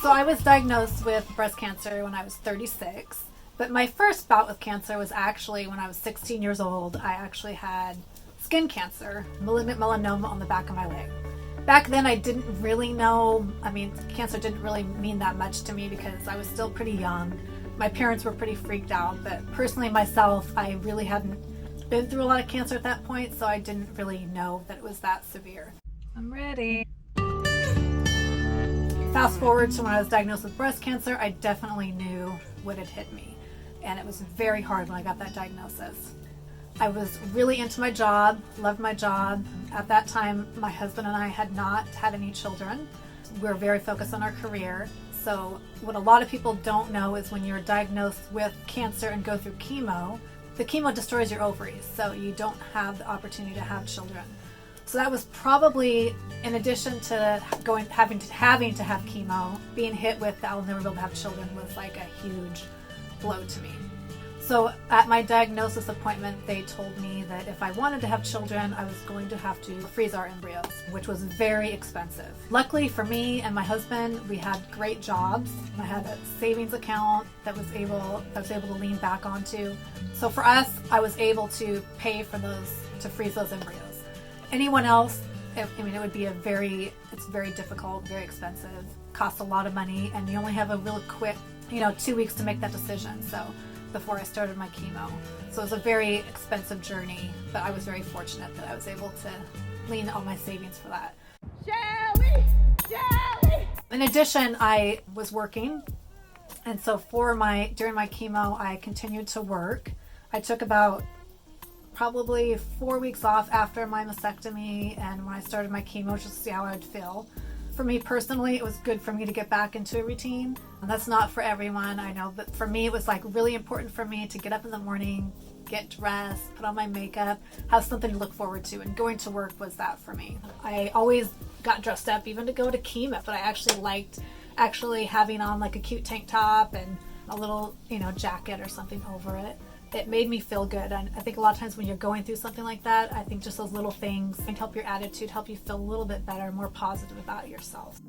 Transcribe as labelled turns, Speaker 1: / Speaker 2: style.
Speaker 1: So I was diagnosed with breast cancer when I was 36. But my first bout with cancer was actually when I was 16 years old. I actually had skin cancer, malignant melanoma on the back of my leg. Back then I didn't really know, cancer didn't really mean that much to me because I was still pretty young. My parents were pretty freaked out, but personally myself, I really hadn't been through a lot of cancer at that point, so I didn't really know that it was that severe. I'm ready. Fast forward to when I was diagnosed with breast cancer, I definitely knew what had hit me. And it was very hard when I got that diagnosis. I was really into my job, loved my job. At that time, my husband and I had not had any children. We were very focused on our career. So what a lot of people don't know is when you're diagnosed with cancer and go through chemo, the chemo destroys your ovaries, so you don't have the opportunity to have children. So that was probably, in addition to having to have chemo, being hit with I'll never be able to have children was like a huge blow to me. So at my diagnosis appointment, they told me that if I wanted to have children, I was going to have to freeze our embryos, which was very expensive. Luckily for me and my husband, we had great jobs. I had a savings account that I was able to lean back onto. So for us, I was able to pay for to freeze those embryos. Anyone else, it would be it's very difficult, very expensive, costs a lot of money, and you only have a real quick 2 weeks to make that decision. So before I started my chemo. So it was a very expensive journey, but I was very fortunate that I was able to lean on my savings for that. Shelly! Shelly! In addition, I was working. And so during my chemo, I continued to work. I took about probably 4 weeks off after my mastectomy and when I started my chemo just to see how I would feel. For me personally, it was good for me to get back into a routine. And that's not for everyone, I know, but for me, it was like really important for me to get up in the morning, get dressed, put on my makeup, have something to look forward to. And going to work was that for me. I always got dressed up even to go to chemo, but I actually liked having on like a cute tank top and a little, jacket or something over it. It made me feel good. And I think a lot of times when you're going through something like that, I think just those little things can help your attitude, help you feel a little bit better, more positive about yourself.